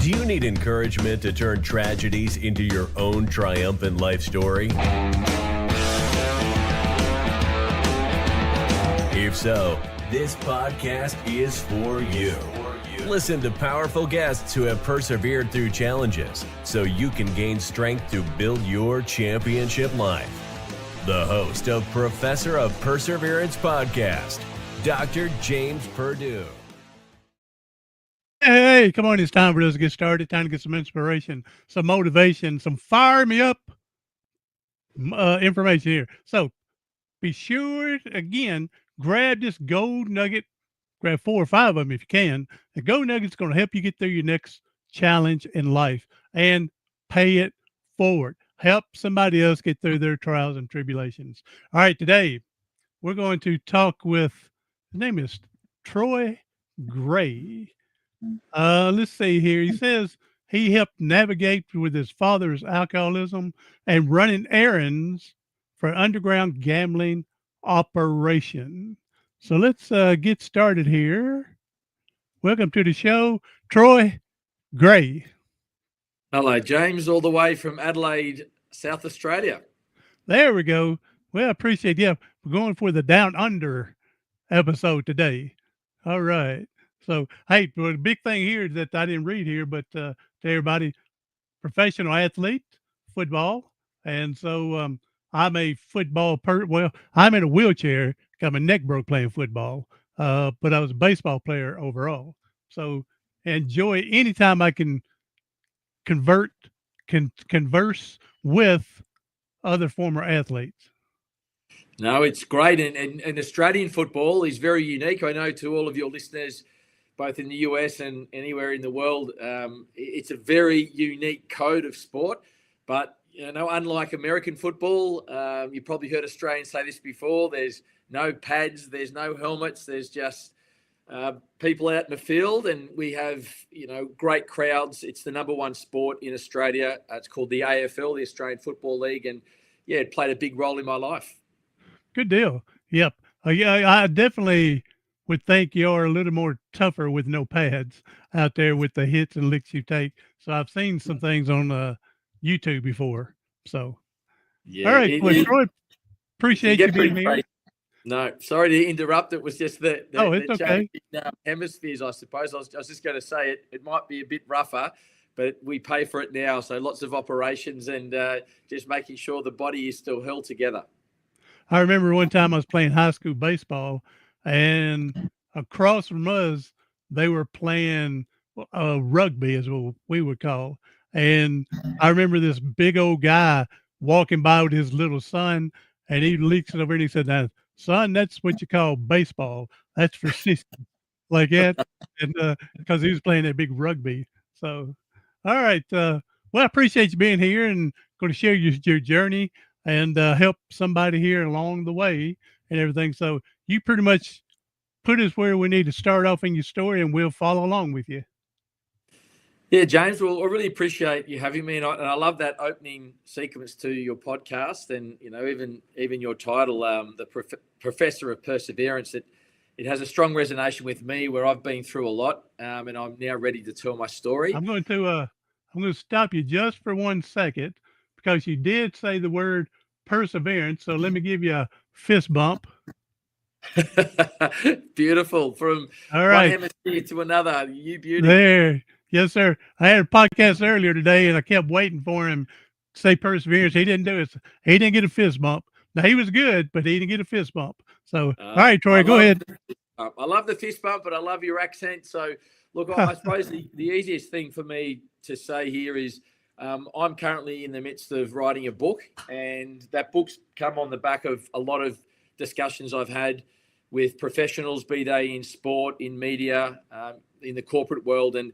Do you need encouragement to turn tragedies into your own triumphant life story? If so, this podcast is for you. Listen to powerful guests who have persevered through challenges so you can gain strength to build your championship life. The host of Professor of Perseverance podcast, Dr. James Perdue. Hey, come on, it's time for us to get started. Time to get some inspiration, some motivation, some fire me up information here. So be sure, again, grab this gold nugget, grab 4 or 5 of them if you can. The gold nugget's going to help you get through your next challenge in life and pay it forward. Help somebody else get through their trials and tribulations. All right, today we're going to talk with, his name is Troy Gray. Let's see here. He says he helped navigate with his father's alcoholism and running errands for an underground gambling operation. So let's get started here. Welcome to the show, Troy Gray. Hello, James, all the way from Adelaide, South Australia. There we go. Well, I appreciate you. We're going for the Down Under episode today. All right. So, hey, well, the big thing here that I didn't read here, but to everybody, professional athlete, football. And so I'm a football I'm in a wheelchair. Got my neck broke playing football, but I was a baseball player overall. So enjoy anytime I can converse with other former athletes. No, it's great. And Australian football is very unique. I know to all of your listeners, both in the US and anywhere in the world, it's a very unique code of sport. But, unlike American football, you probably heard Australians say this before, there's no pads, there's no helmets, there's just people out in the field, and we have, great crowds. It's the number one sport in Australia. It's called the AFL, the Australian Football League. And, yeah, it played a big role in my life. Good deal. Yep. I definitely would think you're a little more tougher with no pads out there with the hits and licks you take. So I've seen some things on YouTube before. So, yeah, all right. Troy, appreciate you being here. No, sorry to interrupt. It was just the okay. Hemispheres, I suppose. I was just going to say it might be a bit rougher, but we pay for it now. So lots of operations and just making sure the body is still held together. I remember one time I was playing high school baseball, and across from us, they were playing rugby, is what we would call. And I remember this big old guy walking by with his little son, and he leaks it over and he said, "Now, son, that's what you call baseball. That's for sissies," like that. And because he was playing that big rugby. So, all right. Well, I appreciate you being here and going to share your journey and help somebody here along the way and everything. So you pretty much put us where we need to start off in your story, and we'll follow along with you. Yeah, James, well, I really appreciate you having me, and I love that opening sequence to your podcast, and even your title, the Professor of Perseverance. It has a strong resonation with me, where I've been through a lot, and I'm now ready to tell my story. I'm going to stop you just for 1 second, because you did say the word perseverance. So let me give you a fist bump. Beautiful. From all right, one hemisphere to another. You beauty. There. Yes, sir. I had a podcast earlier today, and I kept waiting for him to say perseverance. He didn't do it. He didn't get a fist bump. Now, he was good, but he didn't get a fist bump. So, all right, Troy, go ahead. I love the fist bump, but I love your accent. So, look, I suppose the easiest thing for me to say here is I'm currently in the midst of writing a book, and that book's come on the back of a lot of discussions I've had with professionals, be they in sport, in media, in the corporate world. And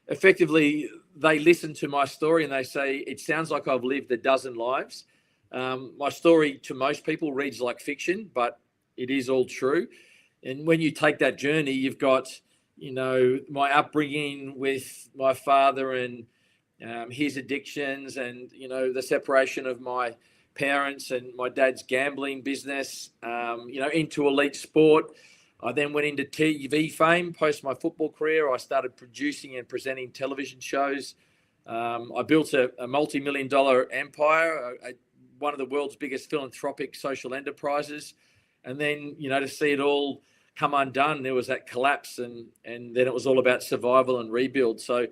effectively, they listen to my story and they say, it sounds like I've lived a dozen lives. My story to most people reads like fiction, but it is all true. And when you take that journey, you've got, my upbringing with my father and his addictions and, the separation of my parents and my dad's gambling business, into elite sport. I then went into TV fame. Post my football career, I started producing and presenting television shows. I built a multi-million-dollar empire, one of the world's biggest philanthropic social enterprises. And then, to see it all come undone, there was that collapse, and then it was all about survival and rebuild. So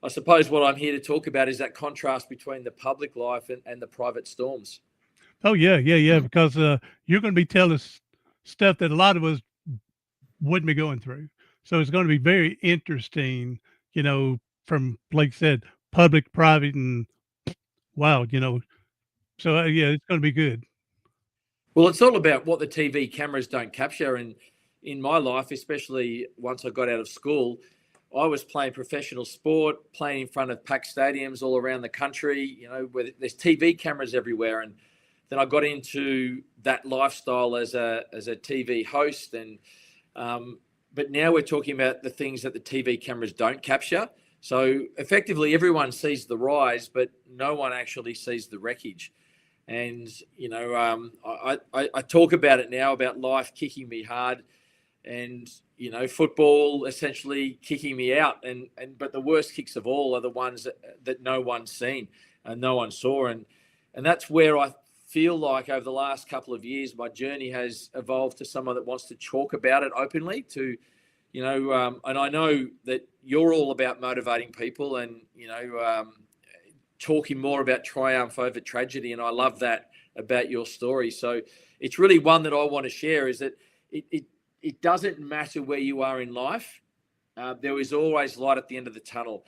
I suppose what I'm here to talk about is that contrast between the public life and the private storms. Oh, yeah. Because you're going to be telling us stuff that a lot of us wouldn't be going through. So it's going to be very interesting, from, like I said, public, private, and wow, So, yeah, it's going to be good. Well, it's all about what the TV cameras don't capture. And in my life, especially once I got out of school, I was playing professional sport, playing in front of packed stadiums all around the country, where there's TV cameras everywhere. And then I got into that lifestyle as a TV host. And but now we're talking about the things that the TV cameras don't capture. So effectively, everyone sees the rise, but no one actually sees the wreckage. And, I talk about it now, about life kicking me hard, and, football essentially kicking me out. But the worst kicks of all are the ones that no one's seen and no one saw. And that's where I feel like over the last couple of years, my journey has evolved to someone that wants to talk about it openly, and I know that you're all about motivating people and, talking more about triumph over tragedy. And I love that about your story. So it's really one that I want to share, is that it doesn't matter where you are in life. There is always light at the end of the tunnel.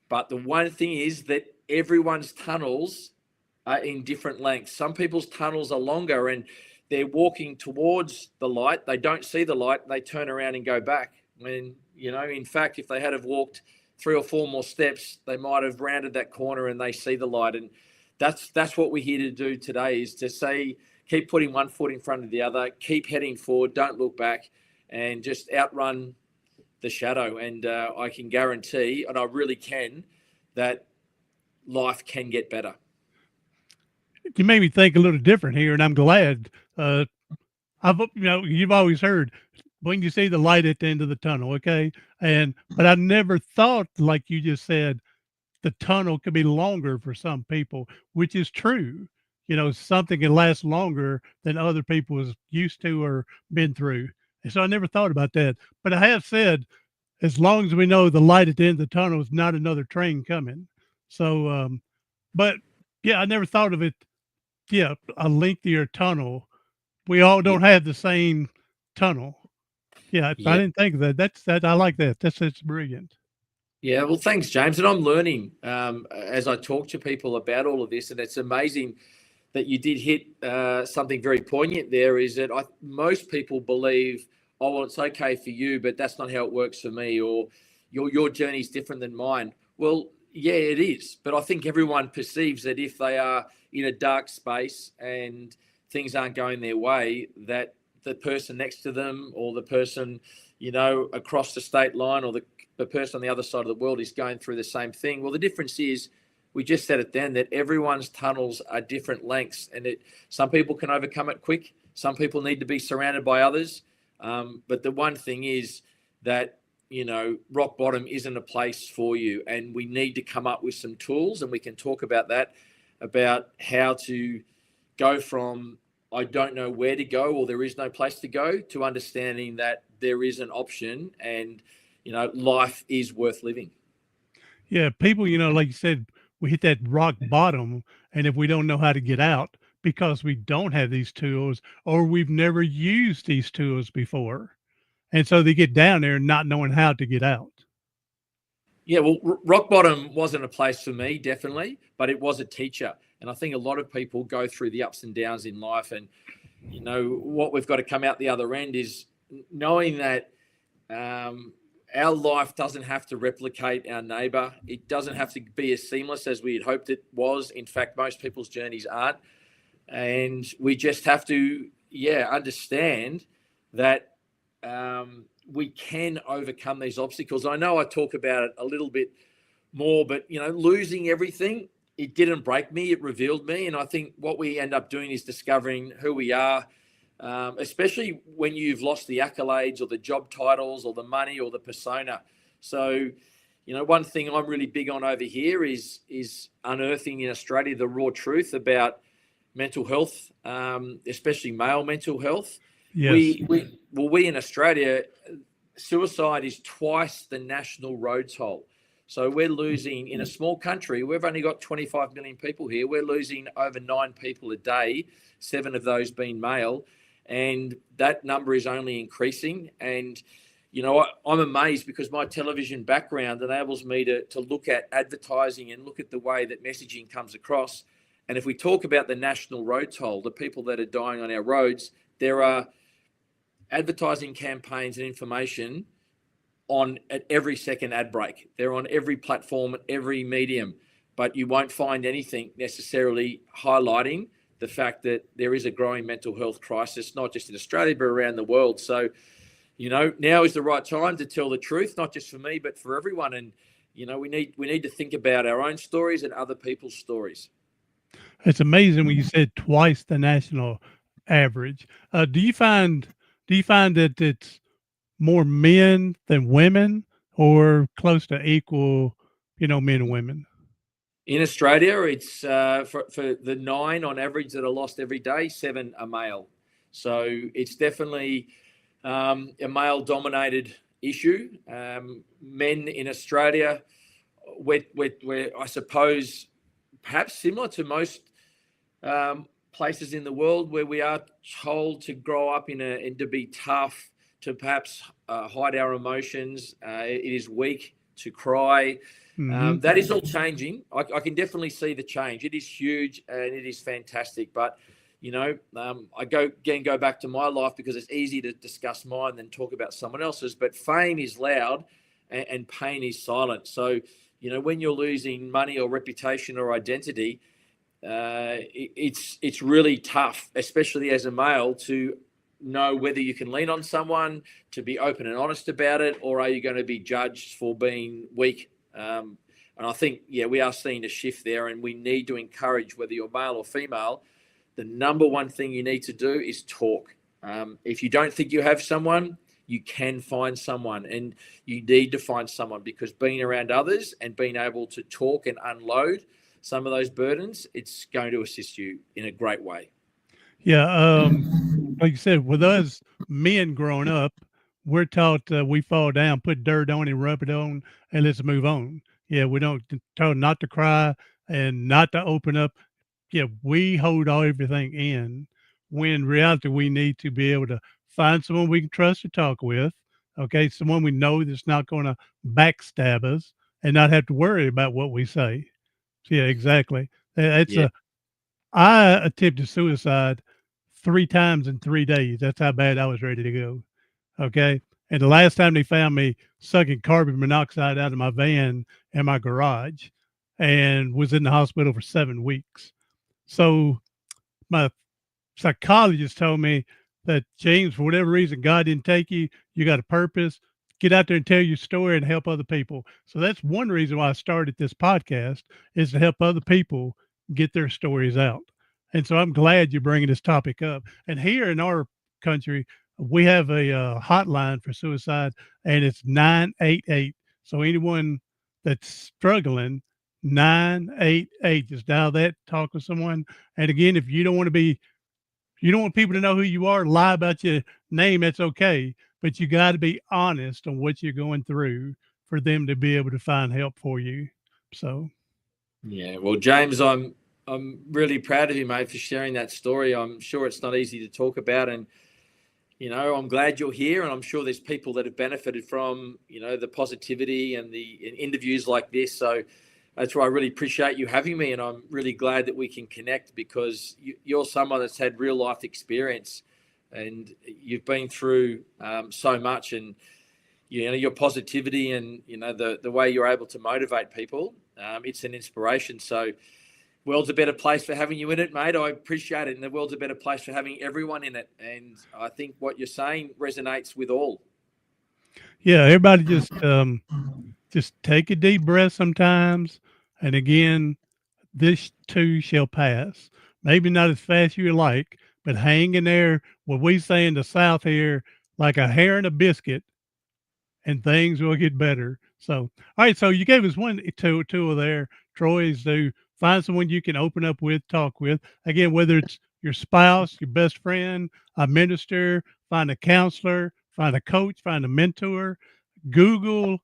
But the one thing is that everyone's tunnels are in different lengths. Some people's tunnels are longer and they're walking towards the light. They don't see the light. They turn around and go back. When, in fact, if they had have walked 3 or 4 more steps, they might have rounded that corner and they see the light. And that's what we're here to do today, is to say, keep putting one foot in front of the other, keep heading forward, don't look back, and just outrun the shadow. And I can guarantee, and I really can, that life can get better. You made me think a little different here, and I'm glad. You've always heard, when you see the light at the end of the tunnel, okay? But I never thought, like you just said, the tunnel could be longer for some people, which is true. Something can last longer than other people was used to or been through. And so I never thought about that. But I have said, as long as we know the light at the end of the tunnel is not another train coming. So, but yeah, I never thought of it. Yeah, a lengthier tunnel. We all don't have the same tunnel. Yeah, I didn't think of that. That I like that. That's brilliant. Yeah, well, thanks, James. And I'm learning as I talk to people about all of this. And it's amazing that you did hit something very poignant there, is that most people believe, oh, well, it's okay for you, but that's not how it works for me, or your journey is different than mine. Well, yeah, it is. But I think everyone perceives that if they are in a dark space and things aren't going their way, that the person next to them, or the person, across the state line, or the person on the other side of the world is going through the same thing. Well, the difference is, we just said it then, that everyone's tunnels are different lengths, and some people can overcome it quick. Some people need to be surrounded by others. But the one thing is that, rock bottom isn't a place for you, and we need to come up with some tools, and we can talk about that, about how to go from I don't know where to go, or there is no place to go, to understanding that there is an option, and, life is worth living. Yeah, people, like you said, we hit that rock bottom, and if we don't know how to get out because we don't have these tools, or we've never used these tools before, and so they get down there not knowing how to get out. Yeah, well, rock bottom wasn't a place for me, definitely, but it was a teacher. And I think a lot of people go through the ups and downs in life. And, what we've got to come out the other end is knowing that our life doesn't have to replicate our neighbor. It doesn't have to be as seamless as we had hoped it was. In fact, most people's journeys aren't. And we just have to, understand that we can overcome these obstacles. I know I talk about it a little bit more, but, losing everything, it didn't break me, it revealed me. And I think what we end up doing is discovering who we are, especially when you've lost the accolades or the job titles or the money or the persona. So, one thing I'm really big on over here is unearthing in Australia the raw truth about mental health, especially male mental health. Yes. We in Australia, suicide is twice the national road toll. So we're losing, in a small country, we've only got 25 million people here. We're losing over 9 people a day, 7 of those being male. And that number is only increasing. And, I'm amazed because my television background enables me to look at advertising and look at the way that messaging comes across. And if we talk about the national road toll, the people that are dying on our roads, there are advertising campaigns and information on at every second ad break. They're on every platform, every medium, but you won't find anything necessarily highlighting the fact that there is a growing mental health crisis, not just in Australia, but around the world. So, now is the right time to tell the truth, not just for me, but for everyone. And, we need to think about our own stories and other people's stories. It's amazing when you said twice the national average. Do you find that it's more men than women, or close to equal, men and women? In Australia, it's for the 9 on average that are lost every day, 7 are male. So it's definitely a male-dominated issue. Men in Australia, we're I suppose perhaps similar to most places in the world where we are told to grow up and to be tough, to perhaps hide our emotions. It is weak to cry. Mm-hmm. That is all changing. I can definitely see the change. It is huge and it is fantastic. But, I go back to my life because it's easy to discuss mine than talk about someone else's. But fame is loud and pain is silent. So, when you're losing money or reputation or identity, it's really tough, especially as a male, to know whether you can lean on someone, to be open and honest about it, or are you going to be judged for being weak? And I think, we are seeing a shift there, and we need to encourage, whether you're male or female, the number one thing you need to do is talk. If you don't think you have someone, you can find someone, and you need to find someone, because being around others and being able to talk and unload some of those burdens, it's going to assist you in a great way. Yeah. Like you said, with us men growing up, we're taught we fall down, put dirt on it, rub it on, and let's move on. Yeah, we don't told not to cry and not to open up. Yeah, we hold everything in, when in reality we need to be able to find someone we can trust to talk with. Okay, someone we know that's not going to backstab us and not have to worry about what we say. Yeah, exactly. It's Yeah. I attempted suicide 3 times in 3 days. That's how bad I was ready to go. Okay. And the last time they found me sucking carbon monoxide out of my van in my garage, and was in the hospital for 7 weeks. So my psychologist told me that, James, for whatever reason, God didn't take you. You got a purpose. Get out there and tell your story and help other people. So that's one reason why I started this podcast, is to help other people get their stories out. And so I'm glad you're bringing this topic up. And here in our country, we have a hotline for suicide, and it's 988. So anyone that's struggling, 988, just dial that, talk with someone. And again, if you don't want people to know who you are, lie about your name, that's okay. But you got to be honest on what you're going through for them to be able to find help for you. So, Yeah. Well, James, I'm really proud of you, mate, for sharing that story. I'm sure it's not easy to talk about, and I'm glad you're here, and I'm sure there's people that have benefited from the positivity and the interviews like this. So that's why I really appreciate you having me, and I'm really glad that we can connect, because you're someone that's had real life experience, and you've been through so much, and your positivity and the way you're able to motivate people, it's an inspiration. So world's a better place for having you in it, mate. I appreciate it, and the world's a better place for having everyone in it. And I think what you're saying resonates with all. yeah, everybody just take a deep breath sometimes. And again, this too shall pass. Maybe not as fast as you like, but hang in there. What we say in the South here, like a hair in a biscuit, and things will get better. So, all right. So you gave us one tool there, Troy, is to find someone you can open up with, talk with. Again, whether it's your spouse, your best friend, a minister, find a counselor, find a coach, find a mentor, Google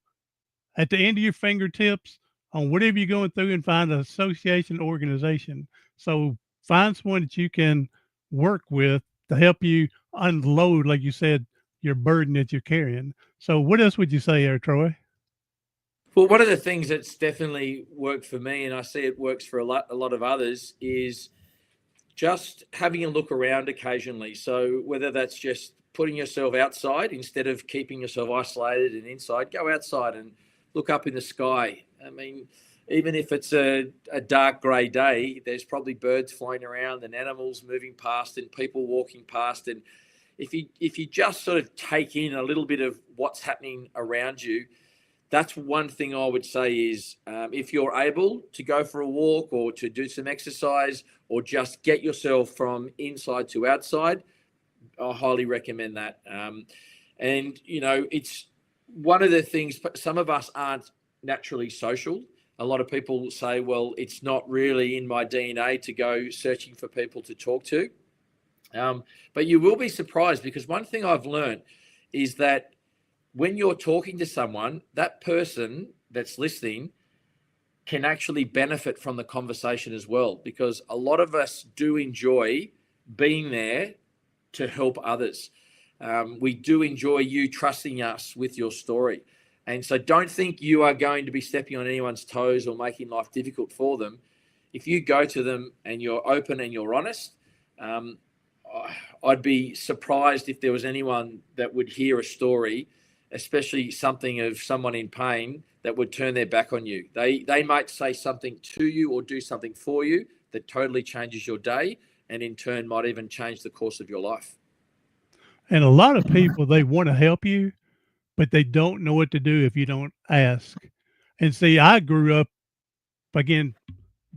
at the end of your fingertips on whatever you're going through and find an association organization. So find someone that you can work with to help you unload, like you said, your burden that you're carrying. So what else would you say there, Troy? Well, one of the things that's definitely worked for me, and I see it works for a lot of others, is just having a look around occasionally. So whether that's just putting yourself outside instead of keeping yourself isolated and inside, go outside and look up in the sky. I mean, even if it's a dark grey day, there's probably birds flying around and animals moving past and people walking past. And if you just sort of take in a little bit of what's happening around you, that's one thing I would say is if you're able to go for a walk or to do some exercise or just get yourself from inside to outside, I highly recommend that. And, you know, it's one of the things, some of us aren't naturally social. A lot of people say, well, it's not really in my DNA to go searching for people to talk to. But you will be surprised, because one thing I've learned is that when you're talking to someone, that person that's listening can actually benefit from the conversation as well, because a lot of us do enjoy being there to help others. We do enjoy you trusting us with your story. And so don't think you are going to be stepping on anyone's toes or making life difficult for them. If you go to them and you're open and you're honest, I'd be surprised if there was anyone that would hear a story, especially something of someone in pain, that would turn their back on you. They might say something to you or do something for you that totally changes your day, and in turn might even change the course of your life. And a lot of people, they want to help you, but they don't know what to do if you don't ask. And see, I grew up, again,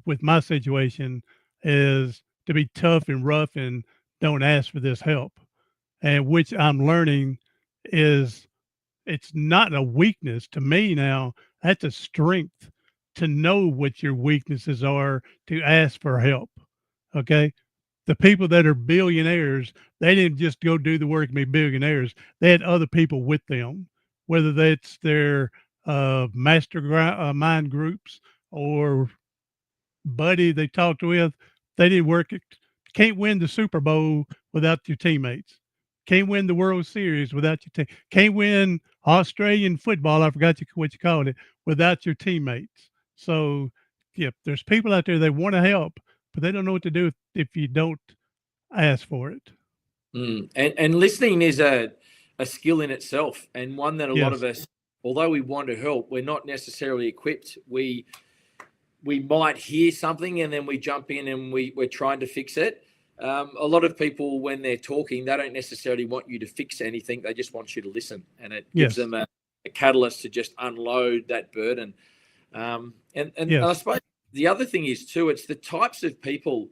with my situation, is to be tough and rough and don't ask for this help. And which I'm learning is it's not a weakness to me now. That's a strength to know what your weaknesses are, to ask for help. Okay. The people that are billionaires, they didn't just go do the work and be billionaires. They had other people with them, whether that's their mind groups or buddy they talked with. They didn't work. Can't win the Super Bowl without your teammates. Can't win the World Series without your team. Can't win Australian football. I forgot what you called it, without your teammates. So, yeah, there's people out there that want to help, but they don't know what to do if you don't ask for it. And listening is a skill in itself, and one that a lot Yes. of us, although we want to help, we're not necessarily equipped. We might hear something and then we jump in and we're trying to fix it. A lot of people, when they're talking, they don't necessarily want you to fix anything. They just want you to listen, and it gives them a catalyst to just unload that burden. And I suppose the other thing is too, it's the types of people,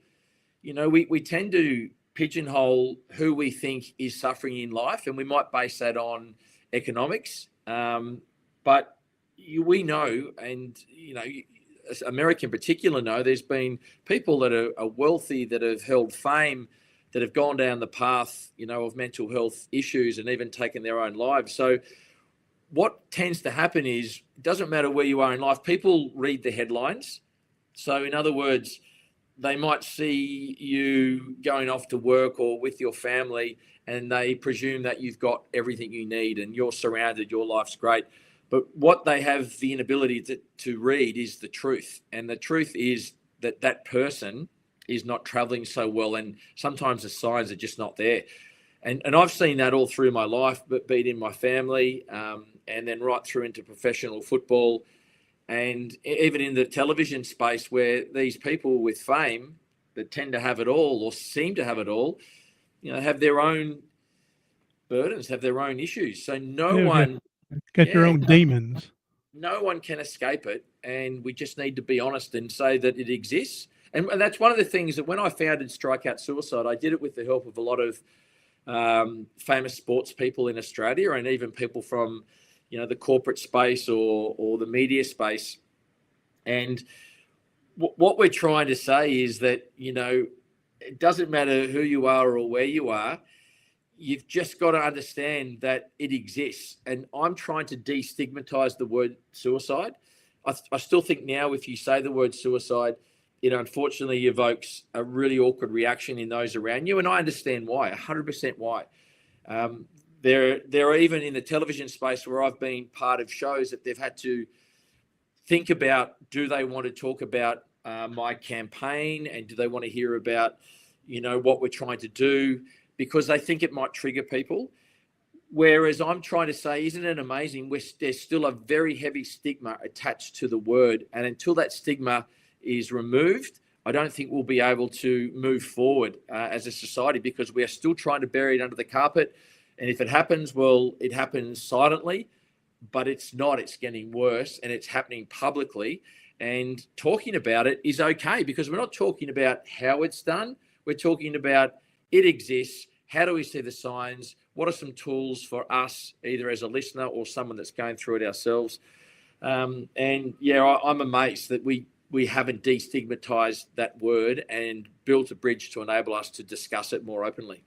you know, we tend to pigeonhole who we think is suffering in life, and we might base that on economics. But we know, and, you know, America in particular know, there's been people that are wealthy, that have held fame, that have gone down the path, you know, of mental health issues and even taken their own lives. So what tends to happen is, it doesn't matter where you are in life, people read the headlines. So in other words, they might see you going off to work or with your family, and they presume that you've got everything you need and you're surrounded, your life's great. But what they have the inability to read is the truth. And the truth is that that person is not traveling so well. And sometimes the signs are just not there. And I've seen that all through my life, but be it in my family, and then right through into professional football, and even in the television space, where these people with fame that tend to have it all, or seem to have it all, you know, have their own burdens, have their own issues. So no one... Got your own demons. No one can escape it, and we just need to be honest and say that it exists. And that's one of the things that when I founded Strikeout Suicide, I did it with the help of a lot of famous sports people in Australia, and even people from, the corporate space or the media space. And what we're trying to say is that, it doesn't matter who you are or where you are. You've just got to understand that it exists. And I'm trying to destigmatize the word suicide. I still think now, if you say the word suicide, it unfortunately evokes a really awkward reaction in those around you. And I understand why, 100% why. There are even in the television space where I've been part of shows that they've had to think about, do they want to talk about my campaign, and do they want to hear about, what we're trying to do, because they think it might trigger people. Whereas I'm trying to say, isn't it amazing? There's still a very heavy stigma attached to the word. And until that stigma is removed, I don't think we'll be able to move forward as a society, because we are still trying to bury it under the carpet. And if it happens, well, it happens silently, but it's not. It's getting worse, and it's happening publicly. And talking about it is okay, because we're not talking about how it's done. We're talking about it exists. How do we see the signs? What are some tools for us, either as a listener or someone that's going through it ourselves? I'm amazed that we haven't destigmatized that word and built a bridge to enable us to discuss it more openly.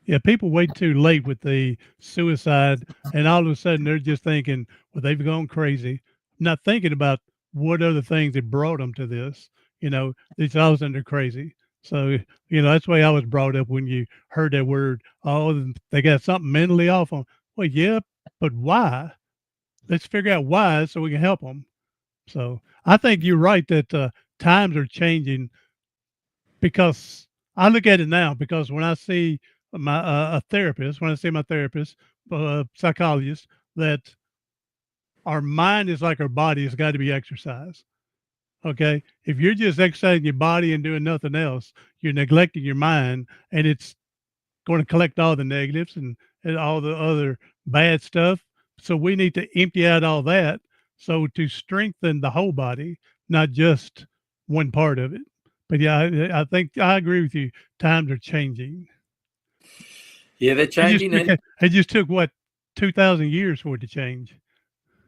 Yeah, people wait too late with the suicide, and all of a sudden they're just thinking, well, they've gone crazy, not thinking about what other things that brought them to this. It's all of a sudden they're crazy. So, that's the way I was brought up when you heard that word. Oh, they got something mentally off them. Well, yeah, but why? Let's figure out why so we can help them. So I think you're right that times are changing, because I look at it now, because when I see my therapist, psychologist, that our mind is like our body has got to be exercised. Okay. If you're just exercising your body and doing nothing else, you're neglecting your mind, and it's going to collect all the negatives and all the other bad stuff. So we need to empty out all that. So to strengthen the whole body, not just one part of it. But yeah, I think I agree with you. Times are changing. Yeah, they're changing. It just took what, 2,000 years for it to change.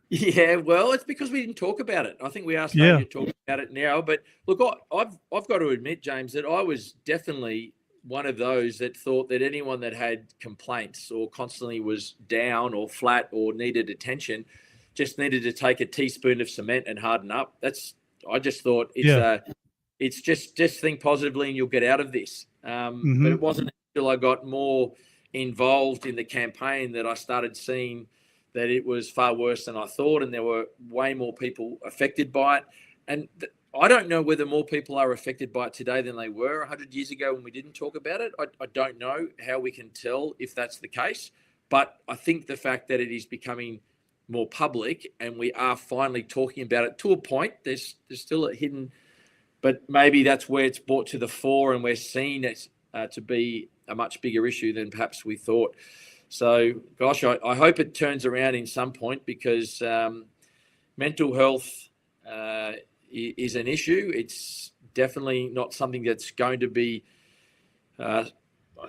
Yeah, well, it's because we didn't talk about it. I think we are starting to talk about it now. But look, I've got to admit, James, that I was definitely one of those that thought that anyone that had complaints or constantly was down or flat or needed attention just needed to take a teaspoon of cement and harden up. I just thought it's just think positively and you'll get out of this. But it wasn't until I got more involved in the campaign that I started seeing that it was far worse than I thought, and there were way more people affected by it. And I don't know whether more people are affected by it today than they were 100 years ago when we didn't talk about it. I don't know how we can tell if that's the case, but I think the fact that it is becoming more public and we are finally talking about it to a point, there's still a hidden, but maybe that's where it's brought to the fore and we're seeing it to be a much bigger issue than perhaps we thought. So, gosh, I hope it turns around in some point, because mental health is an issue. It's definitely not something that's going to be, I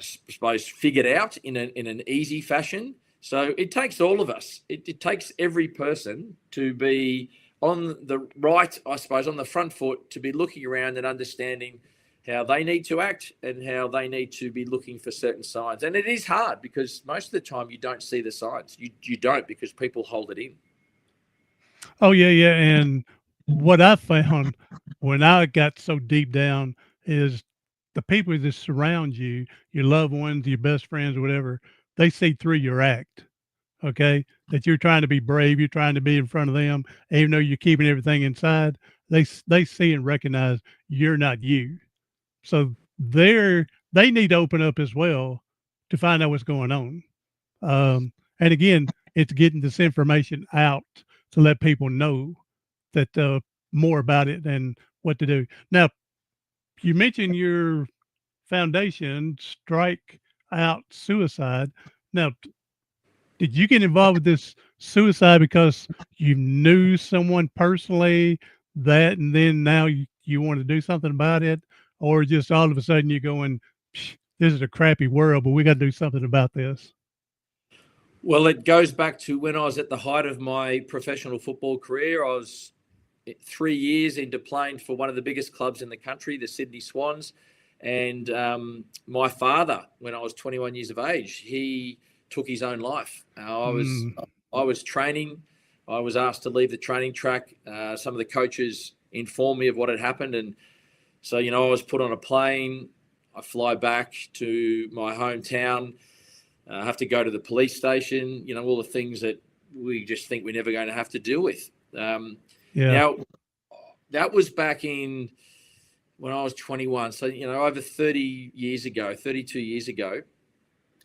suppose, figured out in an easy fashion. So it takes all of us. It takes every person to be on the right, I suppose, on the front foot, to be looking around and understanding how they need to act and how they need to be looking for certain signs. And it is hard, because most of the time you don't see the signs. You don't, because people hold it in. Oh, yeah. And what I found when I got so deep down is the people that surround you, your loved ones, your best friends, whatever, they see through your act. Okay. That you're trying to be brave. You're trying to be in front of them, even though you're keeping everything inside. They see and recognize you're not you. So they need to open up as well to find out what's going on. And again, it's getting this information out to let people know that more about it and what to do. Now, you mentioned your foundation, Strike Out Suicide. Now, did you get involved with this suicide because you knew someone personally that, and then now you want to do something about it, or just all of a sudden you're going, this is a crappy world, but we got to do something about this? Well, it goes back to when I was at the height of my professional football career. I was 3 years into playing for one of the biggest clubs in the country, the Sydney Swans. And my father, when I was 21 years of age, he took his own life. I was training. I was asked to leave the training track. Some of the coaches informed me of what had happened. And so, I was put on a plane. I fly back to my hometown. I have to go to the police station, all the things that we just think we're never going to have to deal with. Now, that was back in when I was 21. So, over 32 years ago.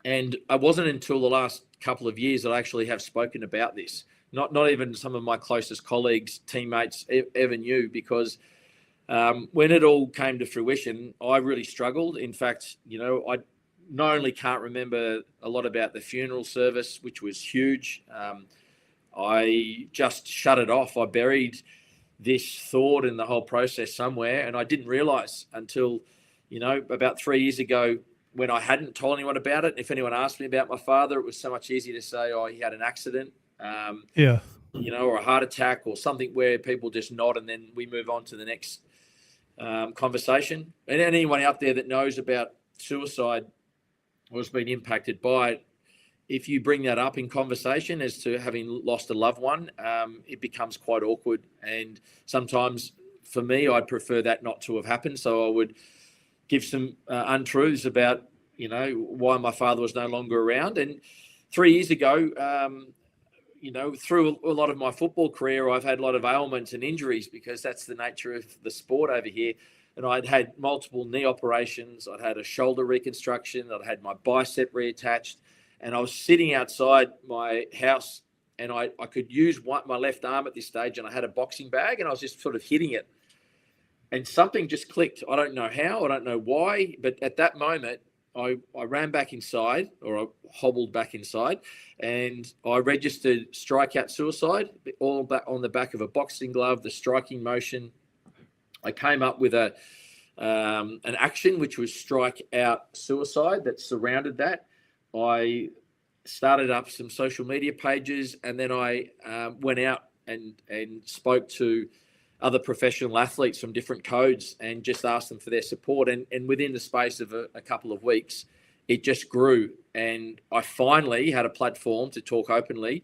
And it wasn't until the last couple of years that I actually have spoken about this. Not even some of my closest colleagues, teammates ever knew, because when it all came to fruition, I really struggled. In fact, I not only can't remember a lot about the funeral service, which was huge, I just shut it off. I buried this thought in the whole process somewhere, and I didn't realize until, about 3 years ago, when I hadn't told anyone about it. If anyone asked me about my father, it was so much easier to say, oh, he had an accident, or a heart attack or something, where people just nod and then we move on to the next conversation. And anyone out there that knows about suicide or has been impacted by it, if you bring that up in conversation as to having lost a loved one, it becomes quite awkward. And sometimes for me, I'd prefer that not to have happened. So I would give some untruths about, why my father was no longer around. And 3 years ago, through a lot of my football career, I've had a lot of ailments and injuries, because that's the nature of the sport over here. And I'd had multiple knee operations. I'd had a shoulder reconstruction. I'd had my bicep reattached. And I was sitting outside my house, and I could use my left arm at this stage, and I had a boxing bag, and I was just sort of hitting it. And something just clicked. I don't know how, I don't know why, but at that moment, I ran back inside, or I hobbled back inside, and I registered strikeout suicide, all back on the back of a boxing glove, the striking motion. I came up with an action, which was strike out suicide, that surrounded that. I started up some social media pages, and then I went out and spoke to other professional athletes from different codes and just asked them for their support. And within the space of a couple of weeks, it just grew. And I finally had a platform to talk openly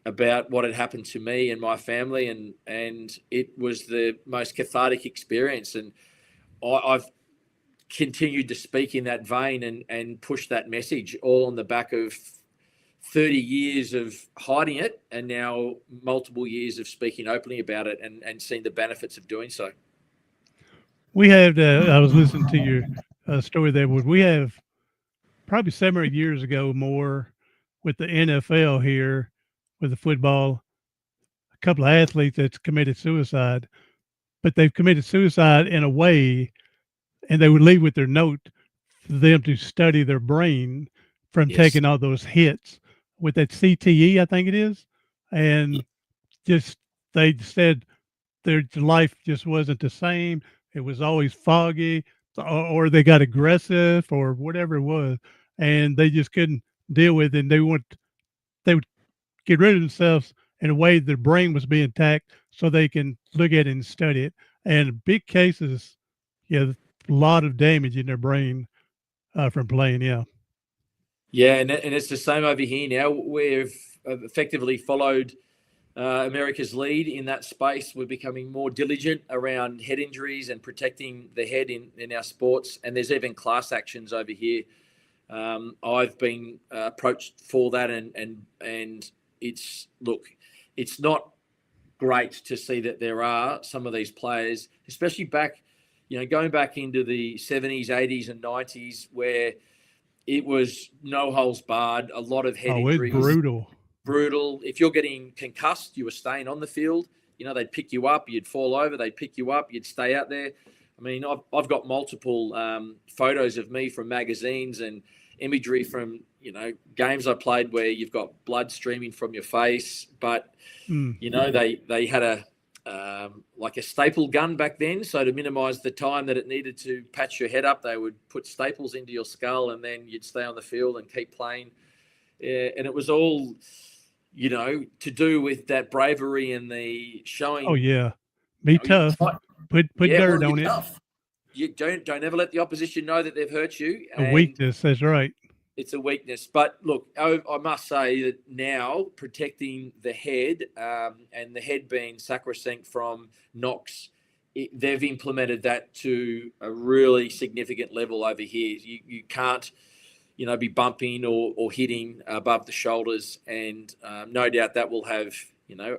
about what had happened to me and my family. And it was the most cathartic experience. And I've continued to speak in that vein and push that message, all on the back of 30 years of hiding it, and now multiple years of speaking openly about it and seeing the benefits of doing so. We have, I was listening to your story there. We have probably 7 or 8 years ago more with the NFL here, with the football, a couple of athletes that's committed suicide, but they've committed suicide in a way, and they would leave with their note for them to study their brain from taking all those hits with that CTE, I think it is. And just, they said their life just wasn't the same. It was always foggy, or they got aggressive, or whatever it was. And they just couldn't deal with it. And they would get rid of themselves in a way their brain was being attacked, so they can look at it and study it. And big cases, a lot of damage in their brain from playing. Yeah, and it's the same over here now. We've effectively followed America's lead in that space. We're becoming more diligent around head injuries and protecting the head in our sports. And there's even class actions over here. I've been approached for that, and it's not great to see that there are some of these players, especially back, going back into the 70s, 80s, and 90s, where it was no holes barred, a lot of head injuries. Brutal. If you're getting concussed, you were staying on the field. They'd pick you up, you'd fall over, they'd pick you up, you'd stay out there. I mean, I've got multiple photos of me from magazines and imagery from, games I played where you've got blood streaming from your face. But, they had like a staple gun back then. So to minimize the time that it needed to patch your head up, they would put staples into your skull, and then you'd stay on the field and keep playing. And it was all, to do with that bravery and the showing. Oh yeah, be tough. Put dirt on it. Tough. You don't ever let the opposition know that they've hurt you. A weakness. That's right. It's a weakness. But look, I must say that now protecting the head, and the head being sacrosanct from knocks, they've implemented that to a really significant level over here. You can't, be bumping or hitting above the shoulders. And no doubt that will have,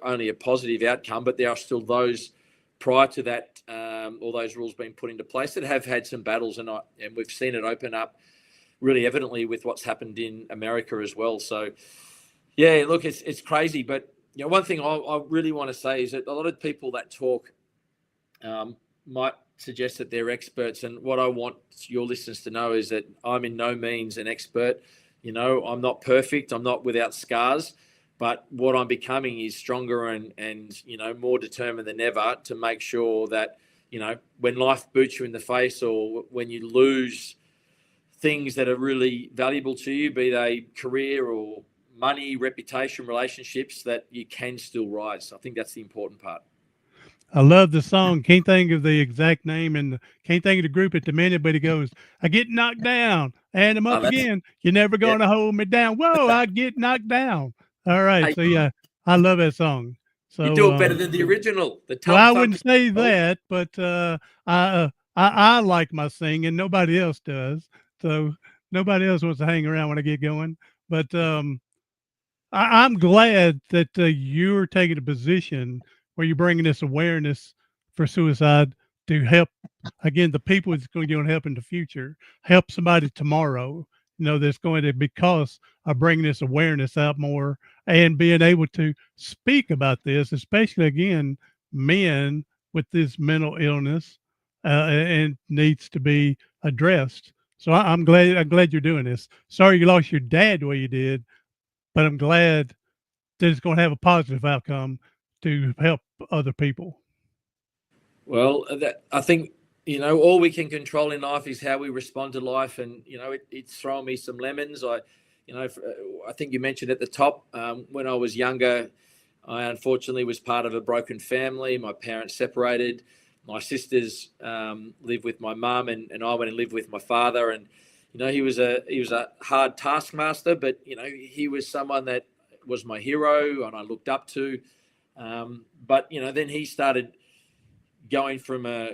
only a positive outcome. But there are still those prior to that, all those rules being put into place that have had some battles. And we've seen it open up really evidently with what's happened in America as well. So, yeah, look, it's crazy. But, one thing I really want to say is that a lot of people that talk might suggest that they're experts. And what I want your listeners to know is that I'm in no means an expert. I'm not perfect. I'm not without scars. But what I'm becoming is stronger and more determined than ever to make sure that, when life boots you in the face, or when you lose things that are really valuable to you, be they career or money, reputation, relationships, that you can still rise. I think that's the important part. I love the song. Can't think of the exact name and can't think of the group at the minute, but it goes, I get knocked down and I'm up again. You're never going to hold me down. Whoa, I get knocked down. All right. Hey, so, yeah, I love that song. So you do it better than the original. Well, I wouldn't say that, but I like my singing. Nobody else does. So nobody else wants to hang around when I get going. But I'm glad that you're taking a position where you're bringing this awareness for suicide to help, again, the people that's going to help in the future, help somebody tomorrow, that's going to, because of bringing this awareness out more and being able to speak about this, especially, again, men with this mental illness and needs to be addressed. So I'm glad you're doing this. Sorry you lost your dad the way you did, but I'm glad that it's going to have a positive outcome to help other people. Well, I think, all we can control in life is how we respond to life. And, it's thrown me some lemons. I think you mentioned at the top, when I was younger, I unfortunately was part of a broken family. My parents separated. My sisters live with my mum, and I went and lived with my father. And he was a hard taskmaster, but he was someone that was my hero and I looked up to. But then he started going from a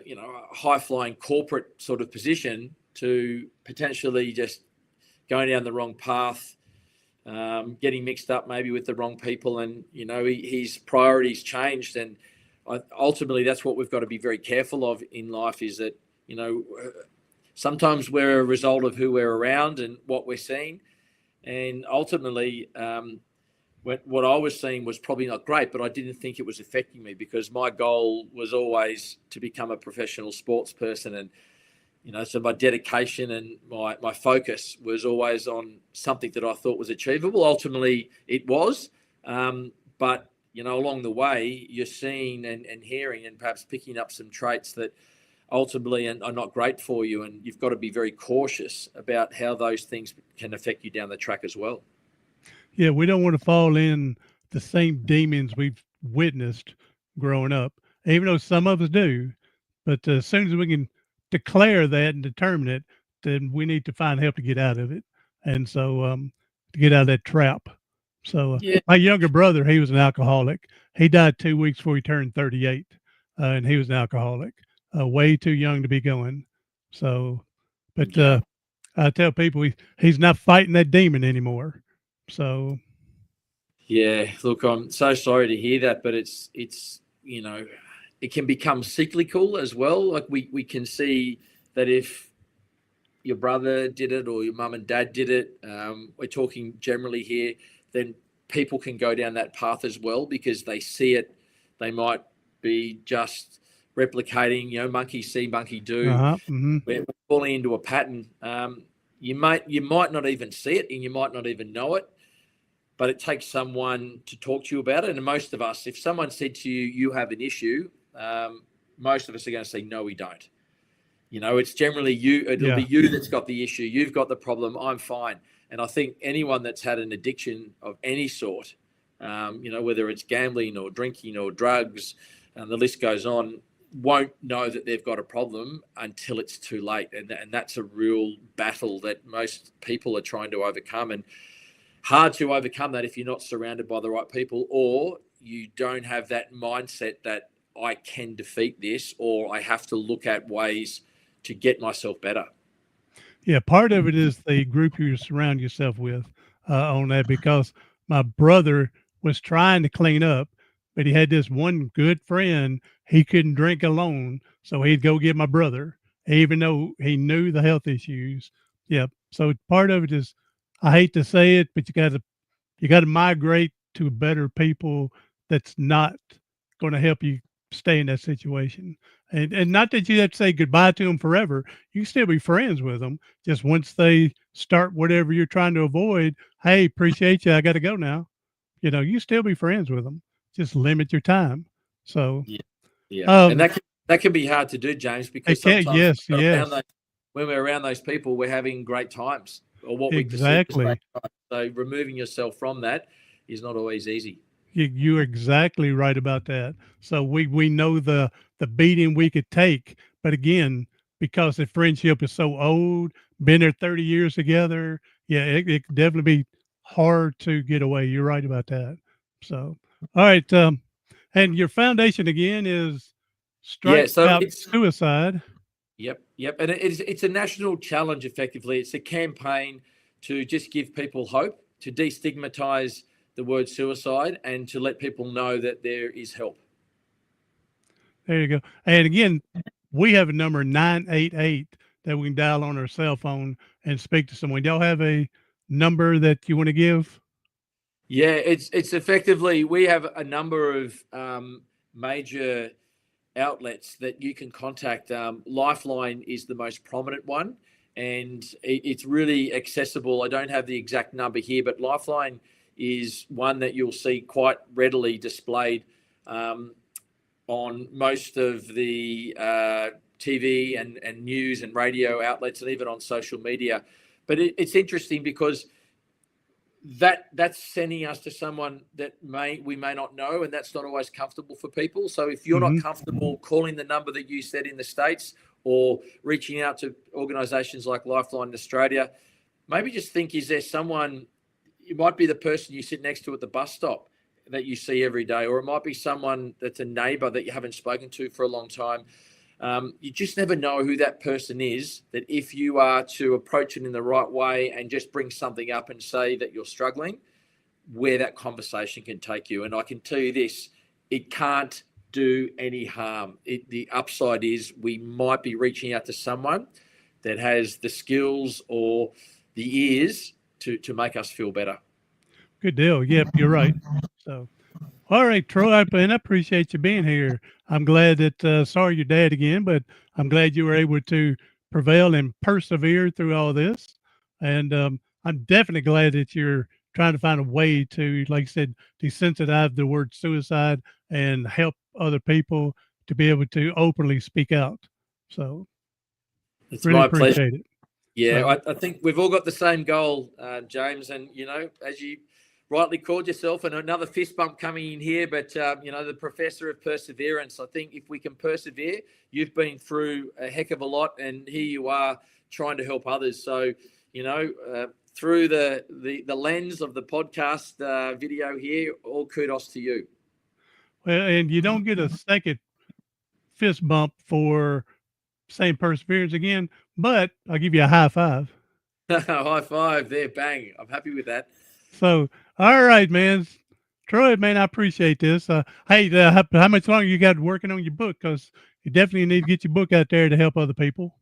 high flying corporate sort of position to potentially just going down the wrong path, getting mixed up maybe with the wrong people, and his priorities changed. And ultimately, that's what we've got to be very careful of in life, is that, sometimes we're a result of who we're around and what we're seeing. And ultimately, what I was seeing was probably not great, but I didn't think it was affecting me, because my goal was always to become a professional sports person. And, so my dedication and my focus was always on something that I thought was achievable. Ultimately, it was. But, along the way, you're seeing and hearing and perhaps picking up some traits that ultimately are not great for you. And you've got to be very cautious about how those things can affect you down the track as well. Yeah, we don't want to fall in the same demons we've witnessed growing up, even though some of us do. But as soon as we can declare that and determine it, then we need to find help to get out of it. And so to get out of that trap. So my younger brother, he was an alcoholic. He died 2 weeks before he turned 38, and he was an alcoholic, way too young to be going. So, but I tell people he's not fighting that demon anymore. So, yeah, look, I'm so sorry to hear that, but it's it can become cyclical as well. Like we can see that if your brother did it or your mum and dad did it, we're talking generally here, then people can go down that path as well because they see it. They might be just replicating, monkey see, monkey do. We're falling into a pattern. You might not even see it and you might not even know it, but it takes someone to talk to you about it. And most of us, if someone said to you, you have an issue, most of us are going to say, no, we don't. It's generally you. It'll be you that's got the issue. You've got the problem. I'm fine. And I think anyone that's had an addiction of any sort, whether it's gambling or drinking or drugs, and the list goes on, won't know that they've got a problem until it's too late. And that's a real battle that most people are trying to overcome. And hard to overcome that if you're not surrounded by the right people, or you don't have that mindset that I can defeat this, or I have to look at ways to get myself better. Yeah, part of it is the group you surround yourself with on that, because my brother was trying to clean up, but he had this one good friend. He couldn't drink alone, so he'd go get my brother, even though he knew the health issues. Yeah, so part of it is, I hate to say it, but you got to migrate to better people that's not going to help you stay in that situation. And not that you have to say goodbye to them forever. You can still be friends with them. Just once they start whatever you're trying to avoid, hey, appreciate you, I got to go now. You still be friends with them. Just limit your time. So, and that can be hard to do, James, because sometimes yes. When we're around those people, we're having great times, or what we perceive as Exactly. great times. So removing yourself from that is not always easy. You're exactly right about that. So we know the beating we could take, but again, because the friendship is so old, been there 30 years together, it could definitely be hard to get away. You're right about that. So, all right, and your foundation again is Strike Out Suicide. Yep, and it's a national challenge. Effectively, it's a campaign to just give people hope, to destigmatize the word suicide, and to let people know that there is help. There you go. And again, we have a number 988 that we can dial on our cell phone and speak to someone. Y'all have a number that you want to give? Yeah, it's effectively, we have a number of major outlets that you can contact. Lifeline is the most prominent one, and it's really accessible. I don't have the exact number here, but Lifeline is one that you'll see quite readily displayed on most of the TV and news and radio outlets, and even on social media. But it's interesting because that's sending us to someone that we may not know, and that's not always comfortable for people. So if you're not comfortable calling the number that you said in the States, or reaching out to organisations like Lifeline in Australia, maybe just think, is there someone? It might be the person you sit next to at the bus stop that you see every day, or it might be someone that's a neighbour that you haven't spoken to for a long time. You just never know who that person is, that if you are to approach it in the right way and just bring something up and say that you're struggling, where that conversation can take you. And I can tell you this, it can't do any harm. The upside is we might be reaching out to someone that has the skills or the ears to make us feel better. Good deal. Yep, you're right. So, all right, Troy, and I appreciate you being here. I'm glad that, sorry your dad again, but I'm glad you were able to prevail and persevere through all this. And I'm definitely glad that you're trying to find a way to, like I said, desensitize the word suicide and help other people to be able to openly speak out. So, it's really my appreciate pleasure. it. Yeah, I think we've all got the same goal, James. And, as you rightly called yourself, and another fist bump coming in here, but, the professor of perseverance. I think if we can persevere, you've been through a heck of a lot, and here you are trying to help others. So, through the lens of the podcast video here, all kudos to you. Well, and you don't get a second fist bump for same perseverance again, but I'll give you a high five. High five there, bang. I'm happy with that. So, all right, man. Troy, man, I appreciate this. Hey, how much longer you got working on your book? Because you definitely need to get your book out there to help other people.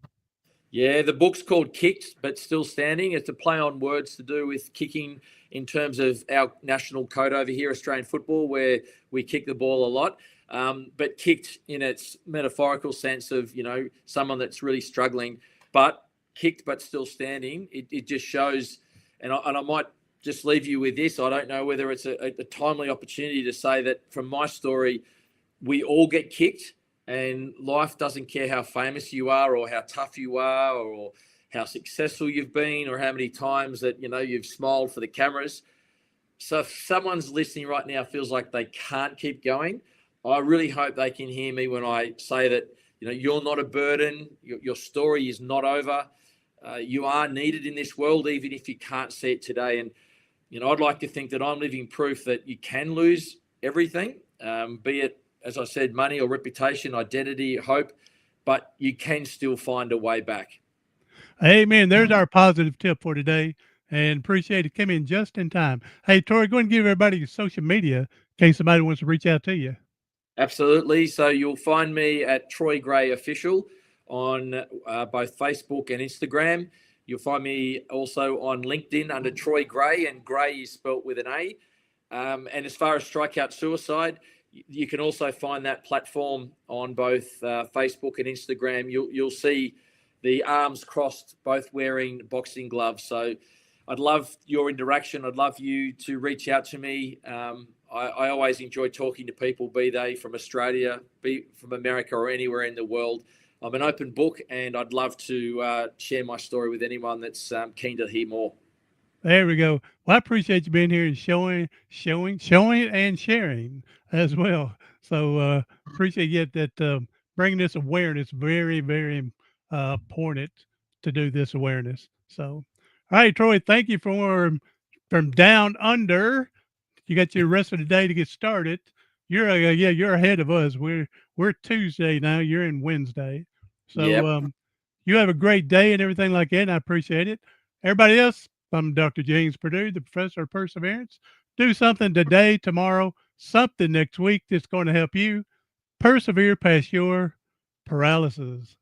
Yeah, the book's called Kicked But Still Standing. It's a play on words to do with kicking in terms of our national code over here, Australian football, where we kick the ball a lot. But kicked in its metaphorical sense of, someone that's really struggling, but kicked but still standing. It just shows, and I might just leave you with this. I don't know whether it's a timely opportunity to say that from my story, we all get kicked, And life doesn't care how famous you are or how tough you are or how successful you've been or how many times that, you've smiled for the cameras. So if someone's listening right now feels like they can't keep going, I really hope they can hear me when I say that, you're not a burden. Your story is not over. You are needed in this world, even if you can't see it today. And, I'd like to think that I'm living proof that you can lose everything, be it, as I said, money or reputation, identity, hope, but you can still find a way back. Amen. There's our positive tip for today, and appreciate it coming in just in time. Hey, Tori, go ahead and give everybody your social media in case somebody wants to reach out to you. Absolutely. So you'll find me at Troy Gray Official on both Facebook and Instagram. You'll find me also on LinkedIn under Troy Gray, and Gray is spelt with an A. And as far as Strikeout Suicide, you can also find that platform on both Facebook and Instagram. You'll see the arms crossed, both wearing boxing gloves. So I'd love your interaction. I'd love you to reach out to me. I always enjoy talking to people, be they from Australia, be from America, or anywhere in the world. I'm an open book, and I'd love to share my story with anyone that's keen to hear more. There we go. Well, I appreciate you being here and showing and sharing as well. So appreciate you that bringing this awareness. Very, very important to do this awareness. So, all right, Troy, thank you from down under. You got your rest of the day to get started. You're ahead of us. We're Tuesday now. You're in Wednesday. So Yep. you have a great day and everything like that. And I appreciate it. Everybody else, I'm Dr. James Purdue, the professor of perseverance. Do something today, tomorrow, something next week that's going to help you persevere past your paralysis.